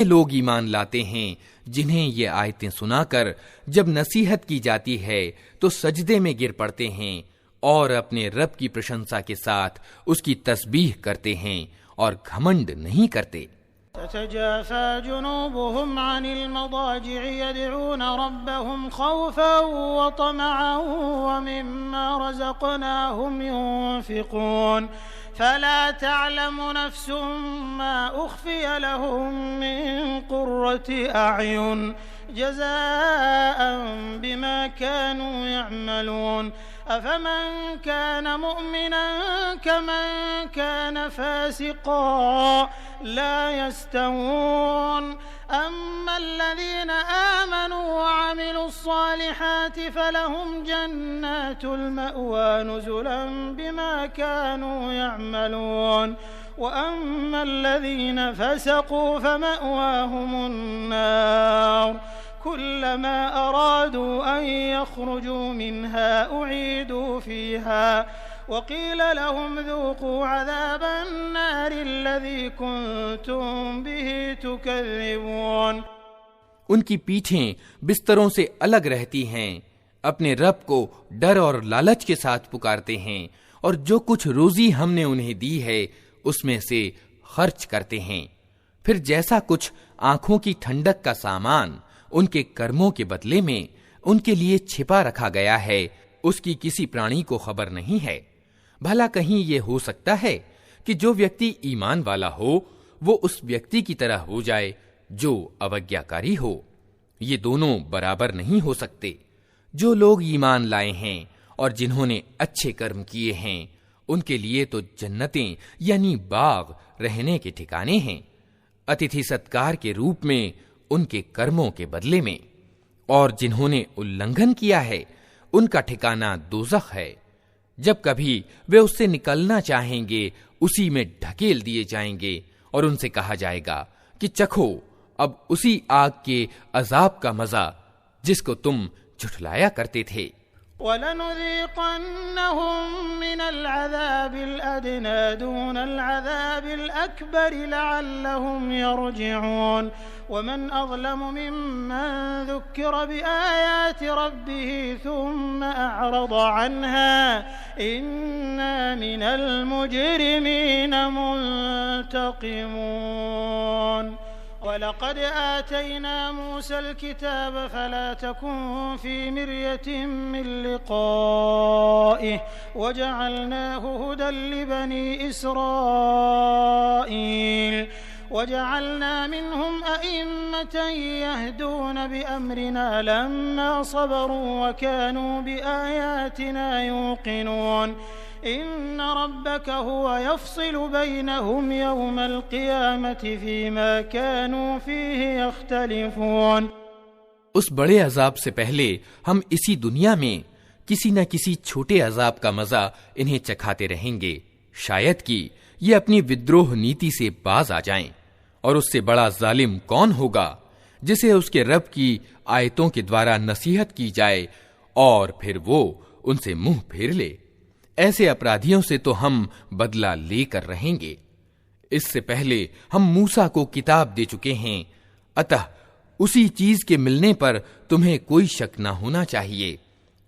लोग ईमान लाते हैं जिन्हें ये आयतें सुनाकर जब नसीहत की जाती है तो सजदे में गिर पड़ते हैं और अपने रब की प्रशंसा के साथ उसकी तस्बीह करते हैं और घमंड नहीं करते। ततजाफा जुनूबुहुम अनिल मदाजि'i यदऊन रब्बहुम खौफन व तमअन व मिम्मा रज़क़नाहुम युनफ़िक़ून फला तअलमु नफ्सुम मा उख़फ़िय लहुम मिन क़ुर्रति अअयुन जज़ाअन बिमा कानू यअमलून अफमन कान मुअमिनन कमन कान फ़ासिक़न ला यस्तवून अम्मा अल्लज़ीना आमनू व अमिलुस्सालिहाति फलहुम जन्नातुल मअवा नुज़ुलन बिमा कानू यअमलून व अम्मा अल्लज़ीना फ़सक़ू फमअवाहुमुन नार कुल्लमा अरादू अन यख़्रुजू मिन्हा उईदू फ़ीहा वक़ील लहुम ज़ूक़ू अज़ाबन नारि अल्लज़ी कुन्तुम बिही तुकज़्ज़िबून। उनकी पीठें बिस्तरों से अलग रहती हैं, अपने रब को डर और लालच के साथ पुकारते हैं और जो कुछ रोजी हमने उन्हें दी है उसमें से खर्च करते हैं। फिर जैसा कुछ आंखों की ठंडक का सामान उनके कर्मों के बदले में उनके लिए छिपा रखा गया है, उसकी किसी प्राणी को खबर नहीं है। भला कहीं ये हो सकता है कि जो व्यक्ति ईमान वाला हो वो उस व्यक्ति की तरह हो जाए जो अवज्ञाकारी हो? ये दोनों बराबर नहीं हो सकते। जो लोग ईमान लाए हैं और जिन्होंने अच्छे कर्म किए हैं उनके लिए तो जन्नतें यानी बाग रहने के ठिकाने हैं, अतिथि सत्कार के रूप में उनके कर्मों के बदले में, और जिन्होंने उल्लंघन किया है उनका ठिकाना दोज़ख है। जब कभी वे उससे निकलना चाहेंगे उसी में ढकेल दिए जाएंगे और उनसे कहा जाएगा कि चखो अब उसी आग के अजाब का मजा जिसको तुम झुठलाया करते थे। वलनुज़ीक़न्नहुम मिनल अज़ाबिल अदना दूनल अज़ाबिल अकबर लअल्लहुम यरजिऊन वमन अज़लमु मिम्मन ज़ुक्किर बिआयाति रब्बिही थुम्मा अअरज़ अन्हा इन्ना मिनल मुजरिमीन मुंतक़िमून। वलक़द आतैना मूसल किताब फला तकुन फी मिर्यतिन मिन लिक़ाइहि वजअलनाहु हुदन लिबनी इस्राईल वजअलना मिनहुम अइम्मतन यहदून बिअम्रिना लम्मा सबरू वकानू बिआयातिना यूक़िनून इन्न रब्बक हुवा यफ़्सिलु बैनहुम यौमल क़ियामति फ़ीमा कानू फ़ीहि यख़्तलिफ़ून। उस बड़े अजाब से पहले हम इसी दुनिया में किसी न किसी छोटे अजाब का मजा इन्हें चखाते रहेंगे, शायद कि ये अपनी विद्रोह नीति से बाज आ जाएं। और उससे बड़ा जालिम कौन होगा जिसे उसके रब की आयतों के द्वारा नसीहत की जाए और फिर वो उनसे मुंह फेर ले। ऐसे अपराधियों से तो हम बदला लेकर रहेंगे। इससे पहले हम मूसा को किताब दे चुके हैं, अतः उसी चीज के मिलने पर तुम्हें कोई शक न होना चाहिए।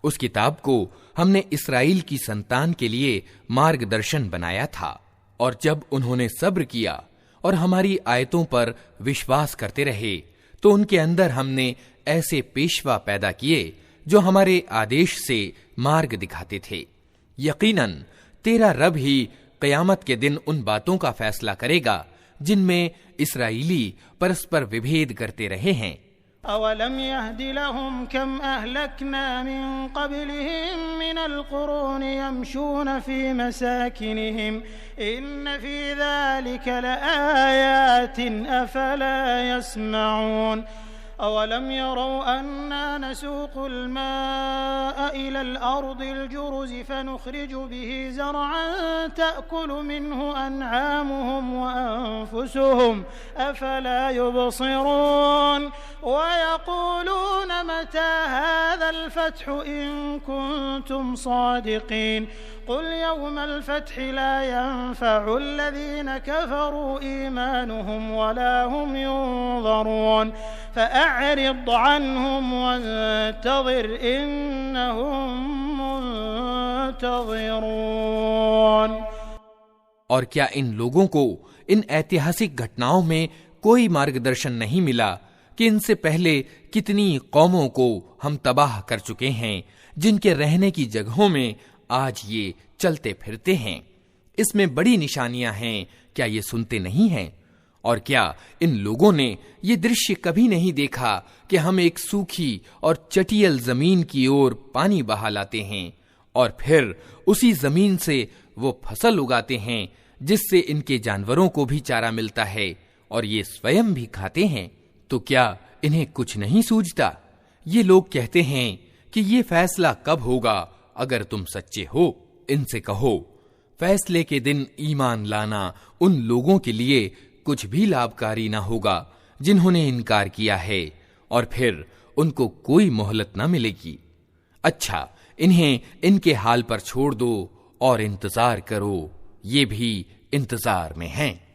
उस किताब को हमने इस्राएल की संतान के लिए मार्गदर्शन बनाया था, और जब उन्होंने सब्र किया और हमारी आयतों पर विश्वास करते रहे तो उनके अंदर हमने ऐसे पेशवा पैदा किए जो हमारे आदेश से मार्ग दिखाते थे। यकीनन तेरा रब ही क़यामत के दिन उन बातों का फैसला करेगा जिनमें इस्राएली परस्पर विभेद करते रहे हैं। अवलम यहदि लहुम कम अहलकना मिन क़ब्लिहिम मिनल क़ुरूनि यमशून फ़ी मसाकिनिहिम इन्न फ़ी ज़ालिका लआयातिन अफ़ला यस्मऊन। अवलम यरौ अन्ना नसूक़ुल माअ इलल अर्दिल जुरुज़ फनुख़रिजु बिही ज़रअन तअकुलु मिन्हु अनआमुहुम व अनफुसुहुम अफ़ला युबसिरून। वयक़ूलून मता हाज़ल फ़त्हु इन कुन्तुम सादिक़ीन। कुल यौमल फत्हि ला यंफउल्लज़ीना कफ़रू ईमानुहुम वला हुम युनज़रून फ़अअरिद अन्हुम वंतज़िर इन्नहुम मुंतज़िरून। और क्या इन लोगों को इन ऐतिहासिक घटनाओं में कोई मार्गदर्शन नहीं मिला कि इनसे पहले कितनी कौमों को हम तबाह कर चुके हैं, जिनके रहने की जगहों में आज ये चलते फिरते हैं। इसमें बड़ी निशानियां हैं, क्या ये सुनते नहीं हैं? और क्या इन लोगों ने ये दृश्य कभी नहीं देखा कि हम एक सूखी और चटियल जमीन की ओर पानी बहा लाते हैं और फिर उसी जमीन से वो फसल उगाते हैं जिससे इनके जानवरों को भी चारा मिलता है और ये स्वयं भी खाते हैं? तो क्या इन्हें कुछ नहीं सूझता? ये लोग कहते हैं कि ये फैसला कब होगा अगर तुम सच्चे हो। इनसे कहो, फैसले के दिन ईमान लाना उन लोगों के लिए कुछ भी लाभकारी ना होगा जिन्होंने इनकार किया है, और फिर उनको कोई मोहलत ना मिलेगी। अच्छा, इन्हें इनके हाल पर छोड़ दो और इंतजार करो, ये भी इंतजार में हैं।